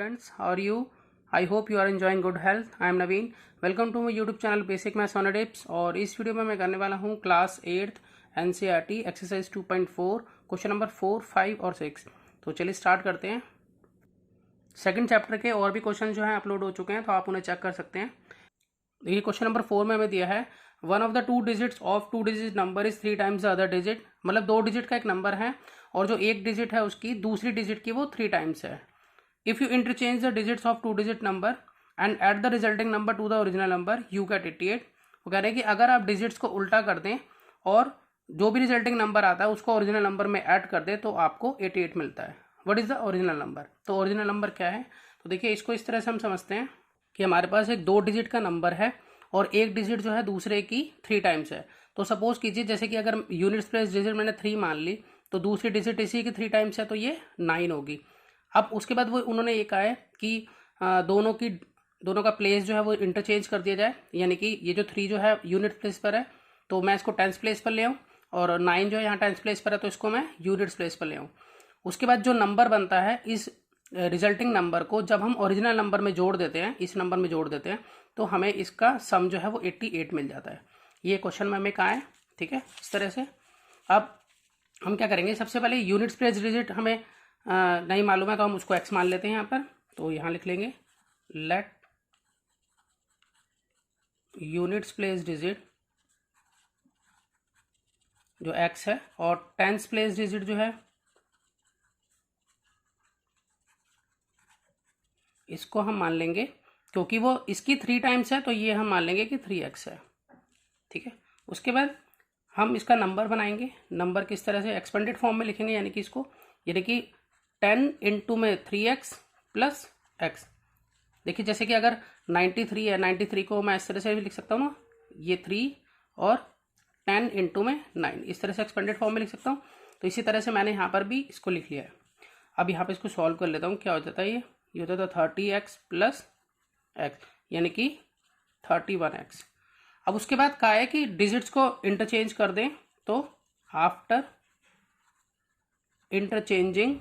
students, how are you? I hope you are enjoying good health. I am Naveen. Welcome to my YouTube channel Basic Maths on Tips. और इस video में मैं करने वाला हूँ class 8th NCERT exercise 2.4 question number 4, 5 और 6। तो चलिए स्टार्ट करते हैं। सेकंड चैप्टर के और भी क्वेश्चन जो हैं अपलोड हो चुके हैं, तो आप उन्हें चेक कर सकते हैं। देखिए क्वेश्चन नंबर 4 में हमें दिया है one of the two digits of two digit number is 3 times the other digit. मतलब 2 डिजिट का एक नंबर है और जो एक डिजिट है उसकी दूसरी डिजिट की वो 3 टाइम्स है। If you interchange the digits of 2 digit number and add the resulting number to the original number you get 88। वो कह रहे हैं कि अगर आप डिजिट्स को उल्टा कर दें और जो भी रिजल्टिंग नंबर आता है उसको ओरिजिनल नंबर में ऐड कर दें तो आपको 88 मिलता है। What is the original number? तो ओरिजिनल नंबर क्या है? तो देखिए इसको इस तरह से हम समझते हैं कि हमारे पास एक 2 डिजिट का नंबर है और एक डिजिट जो है दूसरे की 3 टाइम्स है। तो सपोज कीजिए जैसे कि अगर यूनिट्स प्लेस डिजिट मैंने 3 मान ली तो दूसरी डिजिट इसी की 3 टाइम्स है तो ये 9 होगी। अब उसके बाद वो उन्होंने ये कहा है कि दोनों का प्लेस जो है वो इंटरचेंज कर दिया जाए, यानी कि ये जो 3 जो है यूनिट प्लेस पर है तो मैं इसको टेंस प्लेस पर ले आऊँ और 9 जो है यहाँ टेंस प्लेस पर है तो इसको मैं यूनिट्स प्लेस पर ले आऊँ। उसके बाद जो नंबर बनता है इस रिजल्टिंग नंबर को जब हम ओरिजिनल नंबर में जोड़ देते हैं, इस नंबर में जोड़ देते हैं तो हमें इसका सम जो है वो 88 मिल जाता है। ये क्वेश्चन में हमें कहा है, ठीक है, इस तरह से। अब हम क्या करेंगे, सबसे पहले यूनिट्स प्लेस डिजिट हमें नहीं मालूम है तो हम उसको x मान लेते हैं यहाँ पर। तो यहाँ लिख लेंगे लेट यूनिट्स प्लेस डिजिट जो x है और टेंस प्लेस डिजिट जो है इसको हम मान लेंगे, क्योंकि वो इसकी 3 टाइम्स है तो ये हम मान लेंगे कि 3x है, ठीक है। उसके बाद हम इसका नंबर बनाएंगे। नंबर किस तरह से? एक्सपेंडेड फॉर्म में लिखेंगे, यानी कि इसको, यानी कि 10 इंटू में 3x प्लस x। देखिए जैसे कि अगर 93 है, 93 को मैं इस तरह से भी लिख सकता हूँ ना, ये 3 और 10 इंटू में 9, इस तरह से एक्सपेंडेड फॉर्म में लिख सकता हूँ। तो इसी तरह से मैंने यहाँ पर भी इसको लिख लिया है। अब यहाँ पे इसको सॉल्व कर लेता हूँ। क्या हो जाता है? ये होता था 30x प्लस x, यानी कि 31x। अब उसके बाद कहा है कि डिजिट्स को इंटरचेंज कर दें, तो आफ्टर इंटरचेंजिंग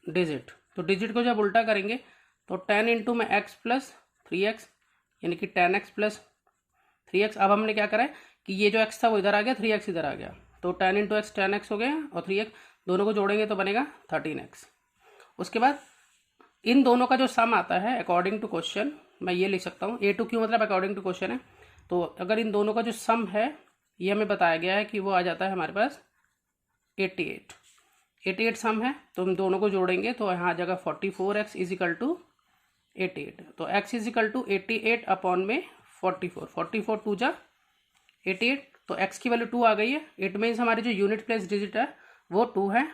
डिजिट, तो डिजिट को जब उल्टा करेंगे तो 10 इंटू में x प्लस 3x, यानी कि 10x प्लस 3x। अब हमने क्या करा है कि ये जो x था वो इधर आ गया, 3x इधर आ गया, तो 10 इंटू एक्स 10x हो गया और 3x दोनों को जोड़ेंगे तो बनेगा 13x। उसके बाद इन दोनों का जो सम आता है अकॉर्डिंग टू क्वेश्चन, मैं ये लिख सकता हूँ A2 क्यों, मतलब अकॉर्डिंग टू क्वेश्चन है। तो अगर इन दोनों का जो सम है ये हमें बताया गया है कि वो आ जाता है हमारे पास 88 सम है, तो हम दोनों को जोड़ेंगे तो यहाँ आ जाएगा 44x इज इक्वल टू 88। तो x is equal to 88 upon में 44 2 जा 88, तो x की वैल्यू 2 आ गई है। इट मीन्स हमारी जो यूनिट प्लेस डिजिट है वो 2 है।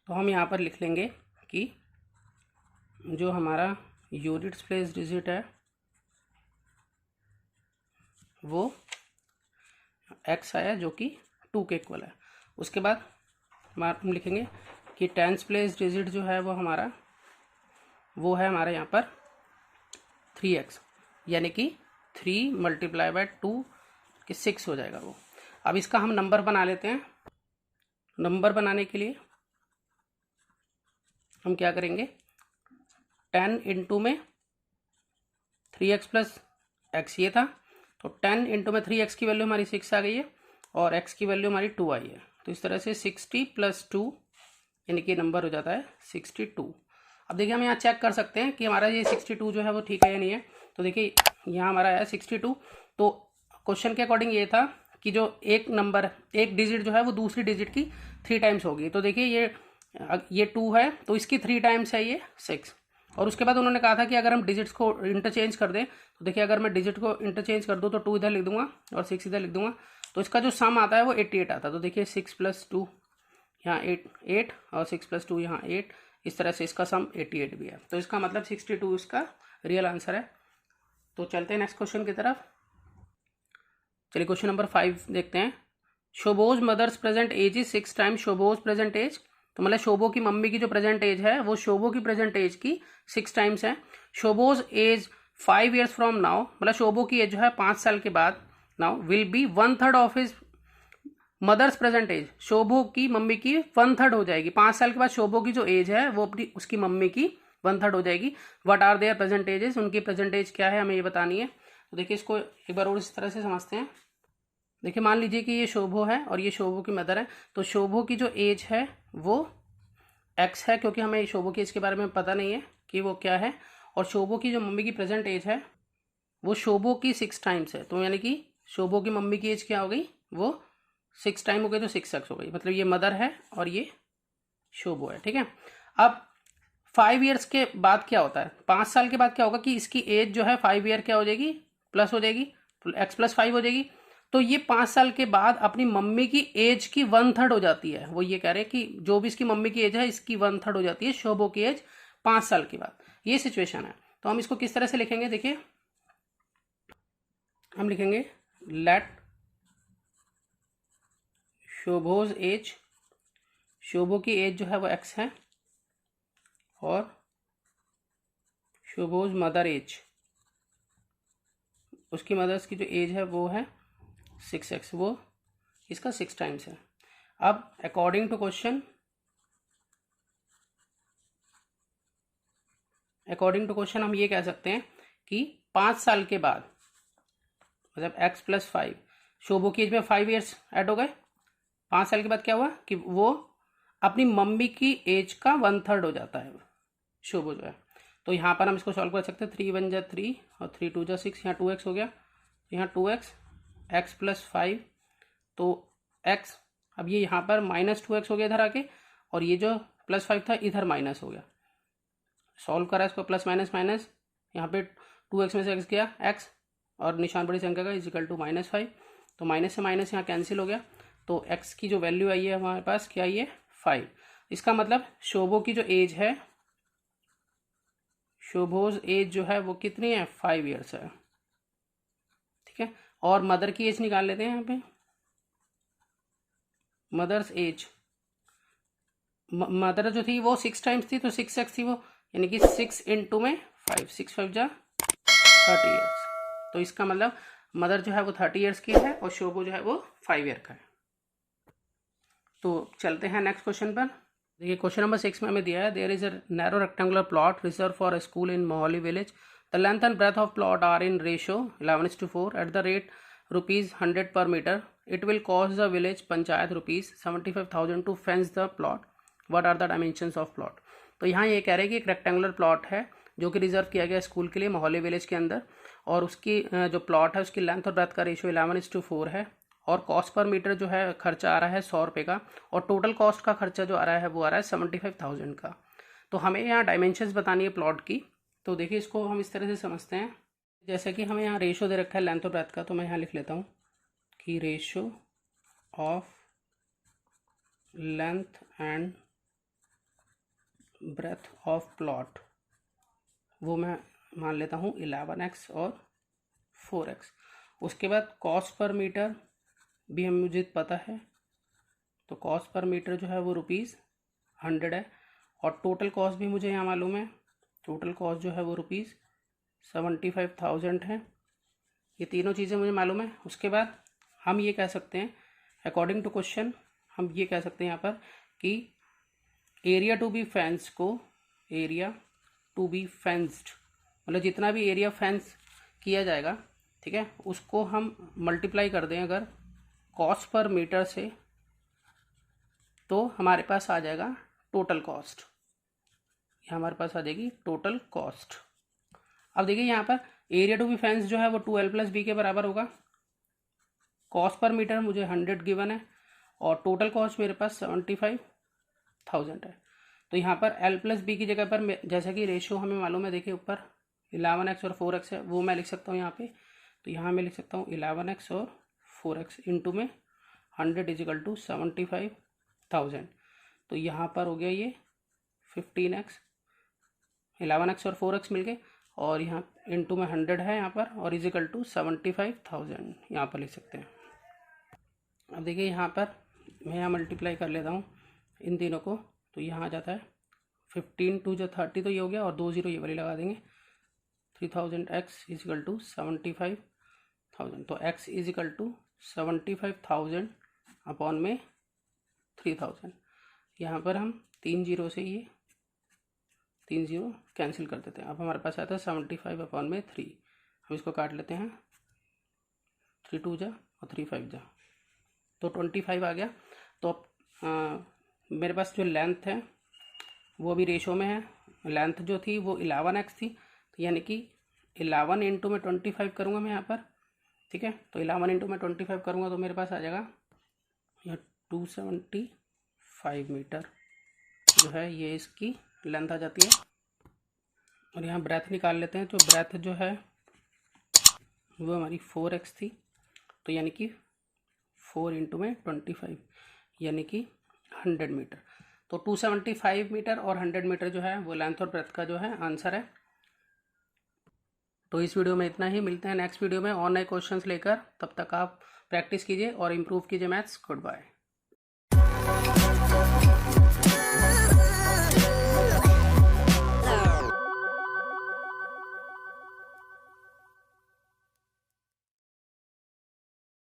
तो हम यहाँ पर लिख लेंगे कि जो हमारा यूनिट्स प्लेस डिजिट है वो x आया जो कि 2 के इक्वल है। उसके बाद हम लिखेंगे कि टेंस प्लेस डिजिट जो है वो है हमारे यहाँ पर 3x, यानी कि 3 मल्टीप्लाई बाय 2 कि 6 हो जाएगा वो। अब इसका हम नंबर बना लेते हैं। नंबर बनाने के लिए हम क्या करेंगे, 10 इंटू में 3x प्लस x ये था, तो 10 इंटू में 3x की वैल्यू हमारी 6 आ गई है और x की वैल्यू हमारी 2 आई है। तो इस तरह से 60 प्लस 2 यानी कि नंबर हो जाता है 62। अब देखिए हम यहाँ चेक कर सकते हैं कि हमारा ये 62 जो है वो ठीक है या नहीं है। तो देखिए यहाँ हमारा है 62। तो क्वेश्चन के अकॉर्डिंग ये था कि जो एक डिजिट जो है वो दूसरी डिजिट की 3 टाइम्स होगी। तो देखिए ये 2 है तो इसकी 3 टाइम्स है ये 6। और उसके बाद उन्होंने कहा था कि अगर हम डिजिट्स को इंटरचेंज कर दें, तो देखिए अगर मैं डिजिट को इंटरचेंज कर दूं तो 2 इधर लिख दूंगा और 6 इधर लिख दूंगा, तो इसका जो सम आता है वो 88 आता है। तो देखिए 6 प्लस 2 यहाँ 8 और 6 प्लस 2 यहाँ 8, इस तरह से इसका सम 88 भी है। तो इसका मतलब 62 इसका रियल आंसर है। तो चलते हैं नेक्स्ट क्वेश्चन की तरफ। चलिए क्वेश्चन नंबर 5 देखते हैं। Shobho's mother's present age is 6 times Shobho's present age. तो मतलब शोभो की मम्मी की जो प्रेजेंट एज है वो शोभो की प्रेजेंट एज की 6 टाइम्स है। शोभोज एज 5 ईयर्स फ्रॉम नाउ, मतलब शोभो की एज जो है 5 साल के बाद now will be 1/3 of his mother's present age, Shobho की मम्मी की 1/3 हो जाएगी। 5 साल के बाद शोभो की जो एज है वो अपनी उसकी मम्मी की 1/3 हो जाएगी। What are their present ages, उनकी प्रेजेंट एज क्या है हमें ये बतानी है। तो देखिए इसको एक बार और इस तरह से समझते हैं। देखिए मान लीजिए कि ये शोभो है और ये शोभो की मदर है, तो शोभो की जो एज है वो x है, क्योंकि हमें शोभो की एज के बारे में पता नहीं है कि वो क्या है। और शोभो की जो मम्मी की प्रेजेंट एज है वो शोभो की 6 टाइम्स है, तो यानी कि शोभो की मम्मी की एज क्या हो गई, वो 6 टाइम हो गई, तो 6x हो गई। मतलब ये मदर है और ये शोभो है, ठीक है। अब 5 ईयर्स के बाद क्या होता है, 5 साल के बाद क्या होगा कि इसकी एज जो है 5 ईयर क्या हो जाएगी, प्लस हो जाएगी, x+5 हो जाएगी। तो ये 5 साल के बाद अपनी मम्मी की एज की 1/3 हो जाती है। वो ये कह रहे हैं कि जो भी इसकी मम्मी की एज है इसकी 1/3 हो जाती है शोभो की एज 5 साल के बाद। ये सिचुएशन है। तो हम इसको किस तरह से लिखेंगे, देखिए हम लिखेंगे लेट शोभोज एज, शोभो की एज जो है वो x है, और शोभोज मदर एज, उसकी मदर्स की जो एज है वो है 6x, वो इसका 6 टाइम्स है। अब अकॉर्डिंग टू क्वेश्चन, हम ये कह सकते हैं कि 5 साल के बाद, मतलब x+5, शोभो की एज में 5 ईयर्स ऐड हो गए। 5 साल के बाद क्या हुआ कि वो अपनी मम्मी की एज का 1/3 हो जाता है शोभो जो है। तो यहाँ पर हम इसको सॉल्व कर सकते हैं। 3 × 1 = 3 और 3 × 2 = 6, यहाँ 2x हो गया, यहाँ 2x, x+5, तो x, अब ये यहाँ पर -2x हो गया इधर आके, और ये जो +5 था इधर माइनस हो गया। सॉल्व करा इसको, प्लस माइनस माइनस, यहाँ पे 2x में से x गया x, और निशान बड़ी संख्या का इजिकल टू -5, तो माइनस से माइनस यहाँ कैंसिल हो गया। तो x की जो वैल्यू आई है हमारे पास क्या आई है, 5। इसका मतलब शोभो की जो एज है, शोभोज एज जो है वो कितनी है, 5 ईयर्स है, ठीक है। और मदर की एज निकाल लेते हैं यहाँ पे। मदर्स एज, मदर जो थी वो 6 टाइम्स थी, तो 6x थी वो, यानी कि 6 × में 5, 6 × 5 = 30 ईयर्स। तो इसका मतलब मदर जो है वो 30 ईयर्स की है और शोभो जो है वो 5 ईयर का है। तो चलते हैं नेक्स्ट क्वेश्चन पर। देखिए क्वेश्चन नंबर 6 में हमें दिया है, there is a narrow rectangular plot reserve for a school in Mohali village. The length and breadth of plot are in ratio 11:4 at the rate ₹100 per meter. It will cost the village panchayat ₹75,000 to fence the plot. What are the dimensions of plot. तो यहाँ ये कह रहे हैं कि एक rectangular plot है जो कि रिजर्व किया गया स्कूल के लिए मोहाली विलेज के अंदर, और उसकी जो प्लॉट है उसकी लेंथ और ब्रेथ का रेशियो 11:4 है, और कॉस्ट पर मीटर जो है खर्चा आ रहा है 100 रुपये का, और टोटल कॉस्ट का खर्चा जो आ रहा है वो आ रहा है 75,000 का। तो हमें यहाँ डायमेंशंस बतानी है प्लॉट की। तो देखिए इसको हम इस तरह से समझते हैं, जैसे कि हमें यहाँ रेशो दे रखा है लेंथ और ब्रेथ का, तो मैं यहाँ लिख लेता हूँ कि ratio of length and breadth of plot वो मैं मान लेता हूँ 11x और 4x। उसके बाद कॉस्ट पर मीटर भी हमें मुझे पता है, तो कॉस्ट पर मीटर जो है वो ₹100 है, और टोटल कॉस्ट भी मुझे यहाँ मालूम है, टोटल कॉस्ट जो है वो ₹75,000 है। ये तीनों चीज़ें मुझे मालूम है। उसके बाद हम ये कह सकते हैं अकॉर्डिंग टू क्वेश्चन, हम ये कह सकते हैं यहाँ पर कि एरिया टू बी फेंस को, एरिया टू बी फेंस्ड, मतलब जितना भी एरिया फेंस किया जाएगा, ठीक है, उसको हम मल्टीप्लाई कर दें अगर कॉस्ट पर मीटर से, तो हमारे पास आ जाएगा टोटल कॉस्ट। हमारे पास आ जाएगी टोटल कॉस्ट। अब देखिए यहाँ पर एरिया टू बी फेंस जो है वो 2l+b के बराबर होगा। कॉस्ट पर मीटर मुझे 100 गिवन है, और टोटल कॉस्ट मेरे पास 75,000 है। तो यहाँ पर l+b की जगह पर जैसा कि रेशियो हमें मालूम है, देखिए ऊपर 11x और 4x है, वो मैं लिख सकता हूँ यहाँ पे। तो यहाँ मैं लिख सकता हूँ 11x और 4x इंटू में 100 = 75,000। तो यहाँ पर हो गया ये 15x, 11x और 4x मिल गए, और यहाँ इंटू में 100 है यहाँ पर, और इजिकल टू 75,000 यहाँ पर लिख सकते हैं। अब देखिए यहाँ पर मैं यहाँ मल्टीप्लाई कर लेता हूँ इन तीनों को, तो यहाँ आ जाता है 15 × 2 = 30, तो ये हो गया, और 2 0 ये वाली लगा देंगे, 3000x = 75,000। तो x = 75,000 अपॉन में 3000। यहाँ पर हम 3 जीरो से ये 3 जीरो कैंसिल कर देते हैं। अब हमारे पास आता है 75 अपॉन में 3। हम इसको काट लेते हैं, 3 2 जा और 3 5 जा, तो 25 आ गया। तो अब मेरे पास जो लेंथ है वो भी रेशो में है। लेंथ जो थी वो 11x थी, तो यानी कि 11 इंटू में 25 करूँगा मैं यहाँ पर, ठीक है। तो 11 इंटू में 25 करूँगा तो मेरे पास आ जाएगा यह 275 मीटर जो है, ये इसकी लेंथ आ जाती है। और यहाँ ब्रेथ निकाल लेते हैं। तो ब्रेथ जो है वो हमारी 4x थी, तो यानी कि 4 इंटू में 25 यानी कि 100 मीटर। तो 275 मीटर और 100 मीटर जो है वो लेंथ और ब्रेथ का जो है आंसर है। तो इस वीडियो में इतना ही, मिलते हैं नेक्स्ट वीडियो में और नए क्वेश्चंस लेकर। तब तक आप प्रैक्टिस कीजिए और इम्प्रूव कीजिए मैथ्स। Good bye.